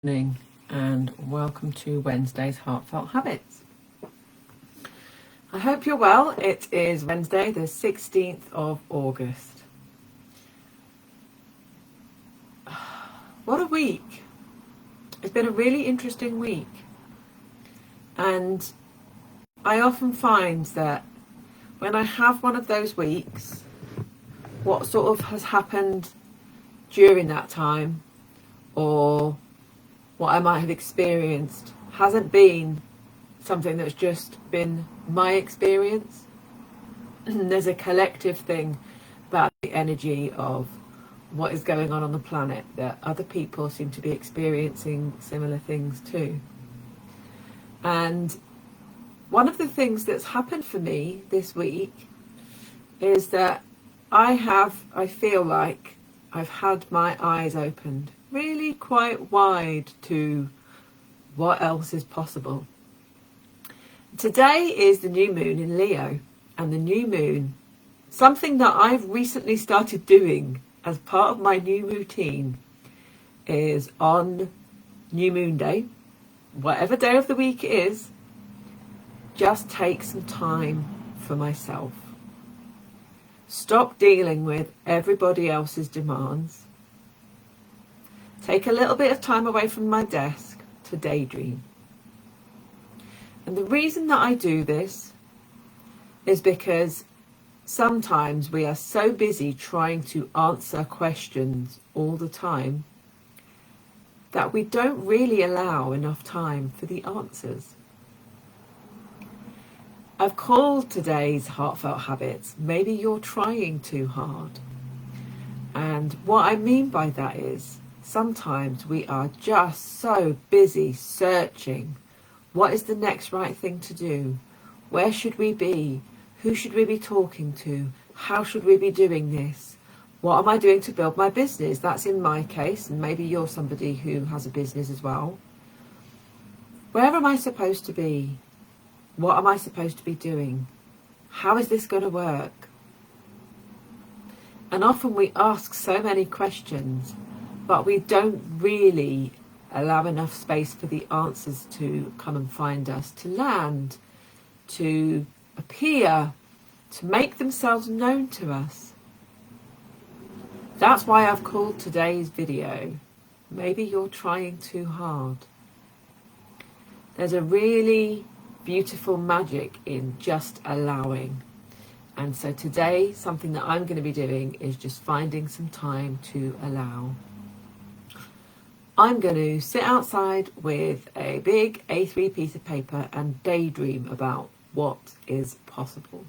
Morning and welcome to Wednesday's Heartfelt Habits. I hope you're well. It is Wednesday the 16th of August. What a week. It's been a really interesting week, and I often find that when I have one of those weeks, what sort of has happened during that time or what I might have experienced hasn't been something that's just been my experience. There's a collective thing about the energy of what is going on the planet that other people seem to be experiencing similar things too. And one of the things that's happened for me this week is that I feel like I've had my eyes opened really quite wide to what else is possible. Today is the new moon in Leo, and the new moon, something that I've recently started doing as part of my new routine, is on new moon day, whatever day of the week it is, just take some time for myself. Stop dealing with everybody else's demands. Take a little bit of time away from my desk to daydream. And the reason that I do this is because sometimes we are so busy trying to answer questions all the time that we don't really allow enough time for the answers. I've called today's Heartfelt Habits, maybe you're trying too hard. And what I mean by that is, sometimes we are just so busy searching. What is the next right thing to do? Where should we be? Who should we be talking to? How should we be doing this? What am I doing to build my business? That's in my case, and maybe you're somebody who has a business as well. Where am I supposed to be? What am I supposed to be doing? How is this going to work? And often we ask so many questions, but we don't really allow enough space for the answers to come and find us, to land, to appear, to make themselves known to us. That's why I've called today's video, Maybe You're Trying Too Hard. There's a really beautiful magic in just allowing. And so today, something that I'm going to be doing is just finding some time to allow. I'm going to sit outside with a big A3 piece of paper and daydream about what is possible.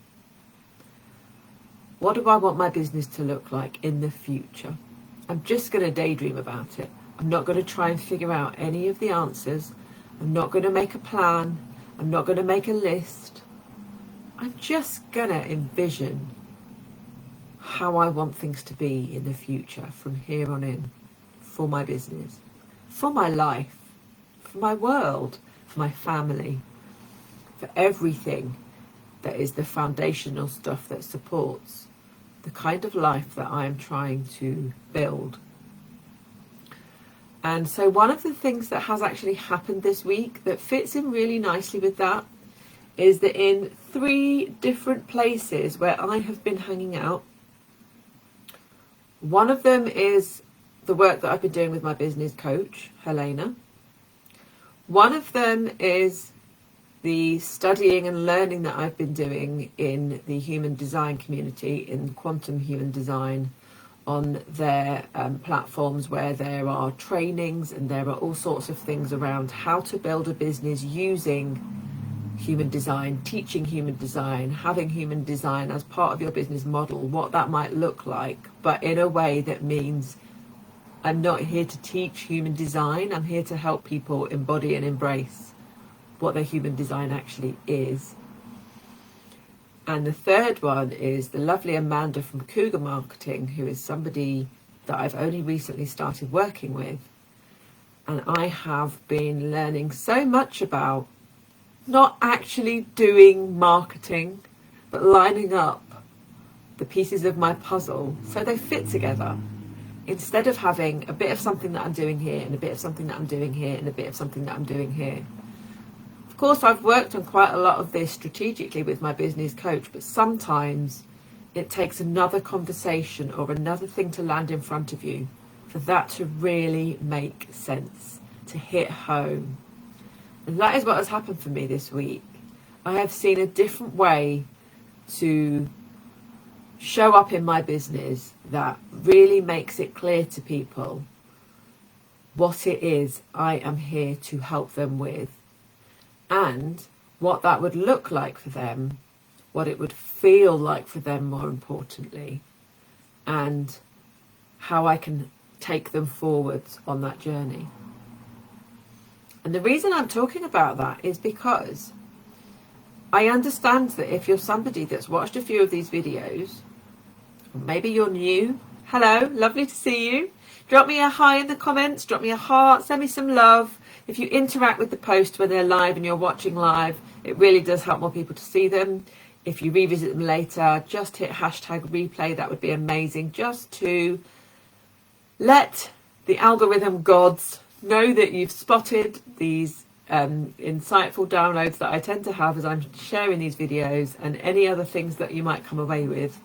What do I want my business to look like in the future? I'm just going to daydream about it. I'm not going to try and figure out any of the answers. I'm not going to make a plan. I'm not going to make a list. I'm just going to envision how I want things to be in the future from here on in, for my business, for my life, for my world, for my family, for everything that is the foundational stuff that supports the kind of life that I am trying to build. And so one of the things that has actually happened this week that fits in really nicely with that is that in 3 different places where I have been hanging out, one of them is the work that I've been doing with my business coach, Helena. One of them is the studying and learning that I've been doing in the human design community, in quantum human design, on their platforms where there are trainings and there are all sorts of things around how to build a business using human design, teaching human design, having human design as part of your business model, what that might look like, but in a way that means I'm not here to teach human design. I'm here to help people embody and embrace what their human design actually is. And the third one is the lovely Amanda from Cougar Marketing, who is somebody that I've only recently started working with. And I have been learning so much about not actually doing marketing, but lining up the pieces of my puzzle so they fit together instead of having a bit of something that I'm doing here and a bit of something that I'm doing here and a bit of something that I'm doing here. Of course, I've worked on quite a lot of this strategically with my business coach, but sometimes it takes another conversation or another thing to land in front of you for that to really make sense, to hit home. And that is what has happened for me this week. I have seen a different way to show up in my business that really makes it clear to people what it is I am here to help them with, and what that would look like for them, what it would feel like for them, more importantly, and how I can take them forwards on that journey. And the reason I'm talking about that is because I understand that if you're somebody that's watched a few of these videos, or maybe you're new, hello, lovely to see you. Drop me a hi in the comments, drop me a heart, send me some love. If you interact with the post when they're live and you're watching live, it really does help more people to see them. If you revisit them later, just hit hashtag replay, that would be amazing, just to let the algorithm gods know that you've spotted these insightful downloads that I tend to have as I'm sharing these videos, and any other things that you might come away with.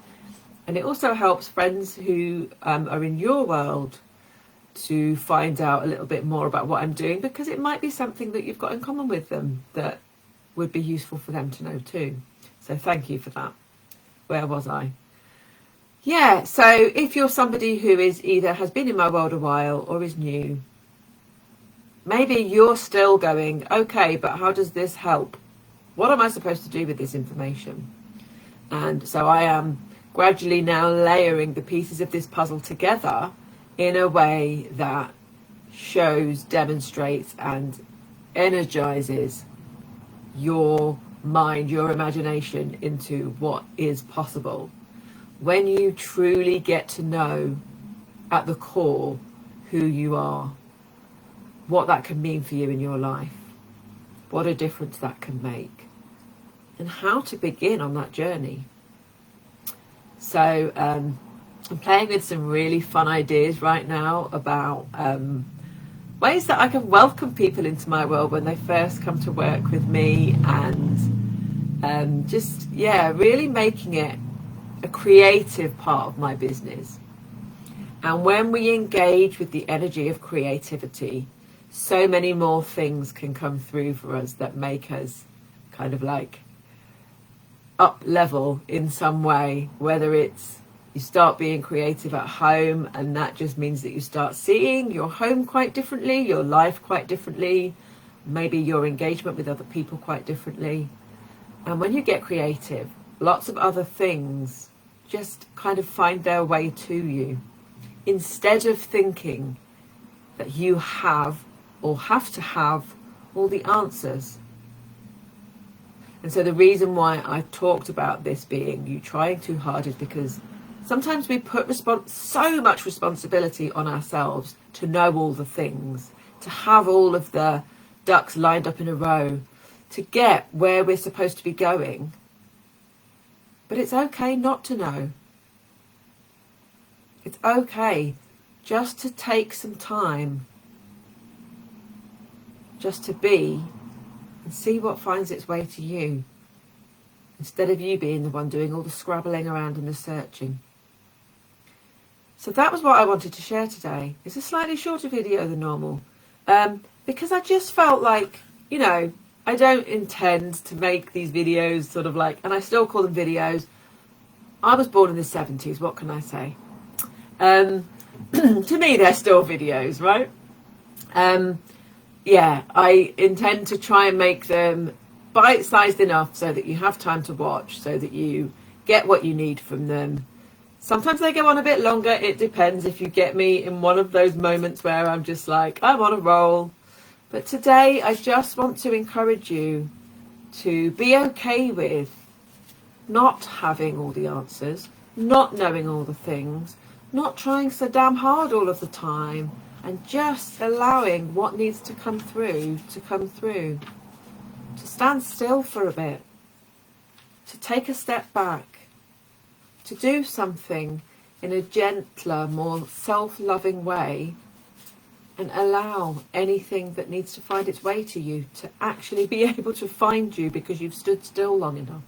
And it also helps friends who are in your world to find out a little bit more about what I'm doing, because it might be something that you've got in common with them that would be useful for them to know too. So thank you for that. Where was I? Yeah, so if you're somebody who is either has been in my world a while or is new, maybe you're still going, okay, but how does this help? What am I supposed to do with this information? And so I am gradually now layering the pieces of this puzzle together in a way that shows, demonstrates, and energizes your mind, your imagination into what is possible when you truly get to know at the core who you are, what that can mean for you in your life, what a difference that can make, and how to begin on that journey. So I'm playing with some really fun ideas right now about ways that I can welcome people into my world when they first come to work with me, and just, yeah, really making it a creative part of my business. And when we engage with the energy of creativity, so many more things can come through for us that make us kind of like up level in some way, whether it's you start being creative at home, and that just means that you start seeing your home quite differently, your life quite differently, maybe your engagement with other people quite differently. And when you get creative, lots of other things just kind of find their way to you, instead of thinking that you have or have to have all the answers. And so the reason why I talked about this being you trying too hard is because sometimes we put so much responsibility on ourselves to know all the things, to have all of the ducks lined up in a row, to get where we're supposed to be going. But it's okay not to know. It's okay just to take some time, just to be, and see what finds its way to you, instead of you being the one doing all the scrabbling around and the searching. So that was what I wanted to share today. It's a slightly shorter video than normal, because I just felt like, you know, I don't intend to make these videos sort of like, and I still call them videos. I was born in the 70s, what can I say? To me, they're still videos, right? Yeah, I intend to try and make them bite-sized enough so that you have time to watch, so that you get what you need from them. Sometimes they go on a bit longer. It depends if you get me in one of those moments where I'm just like, I'm on a roll. But today, I just want to encourage you to be okay with not having all the answers, not knowing all the things, not trying so damn hard all of the time, and just allowing what needs to come through, to stand still for a bit, to take a step back, to do something in a gentler, more self-loving way, and allow anything that needs to find its way to you to actually be able to find you because you've stood still long enough.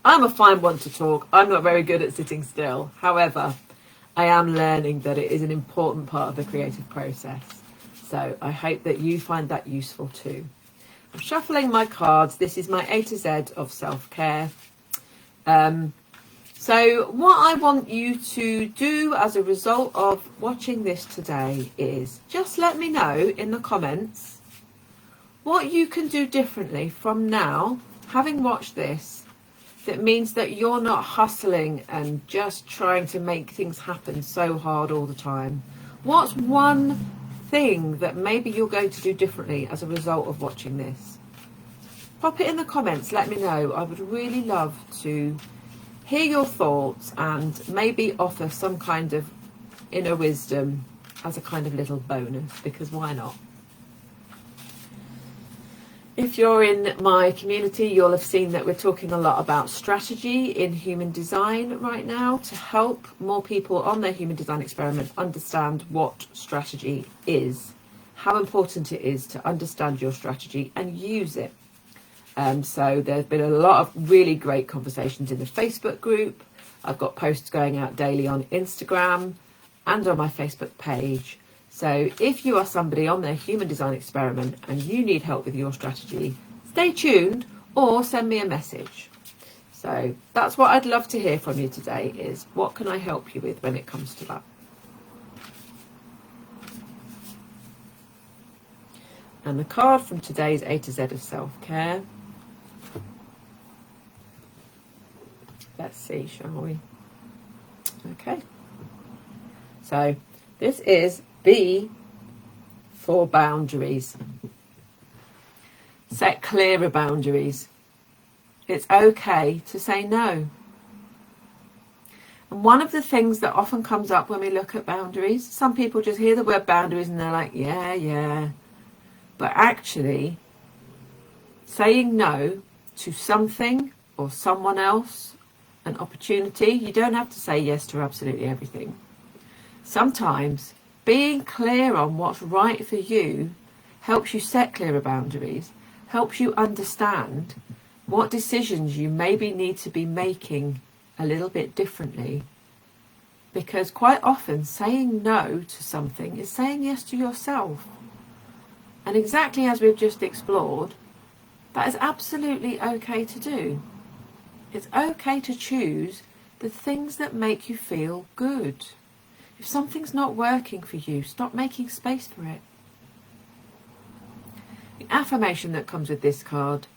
I'm a fine one to talk. I'm not very good at sitting still. However, I am learning that it is an important part of the creative process. So I hope that you find that useful too. I'm shuffling my cards. This is my A to Z of self-care. So what I want you to do as a result of watching this today is just let me know in the comments what you can do differently from now, having watched this, that means that you're not hustling and just trying to make things happen so hard all the time. What's one thing that maybe you're going to do differently as a result of watching this? Pop it in the comments, let me know. I would really love to hear your thoughts and maybe offer some kind of inner wisdom as a kind of little bonus, because why not? If you're in my community, you'll have seen that we're talking a lot about strategy in human design right now to help more people on their human design experiment understand what strategy is, how important it is to understand your strategy and use it. So there's been a lot of really great conversations in the Facebook group. I've got posts going out daily on Instagram and on my Facebook page. So if you are somebody on their human design experiment and you need help with your strategy, stay tuned or send me a message. So that's what I'd love to hear from you today, is what can I help you with when it comes to that? And the card from today's A to Z of self-care. Let's see, shall we? Okay. So this is B for boundaries. Set clearer boundaries. It's okay to say no. And one of the things that often comes up when we look at boundaries, some people just hear the word boundaries and they're like, yeah. But actually, saying no to something or someone else, an opportunity, you don't have to say yes to absolutely everything. Sometimes being clear on what's right for you helps you set clearer boundaries, helps you understand what decisions you maybe need to be making a little bit differently. Because quite often saying no to something is saying yes to yourself. And exactly as we've just explored, that is absolutely okay to do. It's okay to choose the things that make you feel good. If something's not working for you, stop making space for it. The affirmation that comes with this card: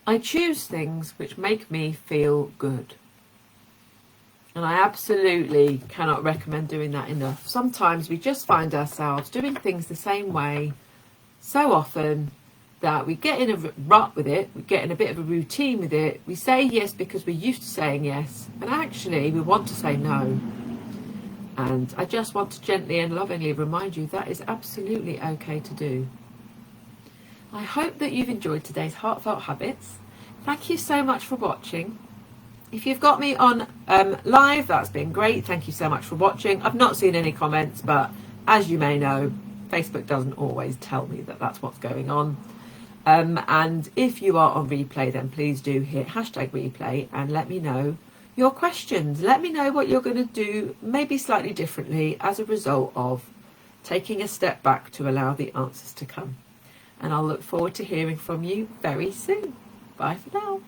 I choose things which make me feel good. And I absolutely cannot recommend doing that enough. Sometimes we just find ourselves doing things the same way so often that we get in a rut with it, we get in a bit of a routine with it, we say yes because we're used to saying yes, and actually we want to say no. And I just want to gently and lovingly remind you that is absolutely okay to do. I hope that you've enjoyed today's Heartfelt Habits. Thank you so much for watching. If you've got me on live, that's been great. Thank you so much for watching. I've not seen any comments, but as you may know, Facebook doesn't always tell me that that's what's going on. And if you are on replay, then please do hit #replay and let me know your questions. Let me know what you're going to do, maybe slightly differently, as a result of taking a step back to allow the answers to come. And I'll look forward to hearing from you very soon. Bye for now.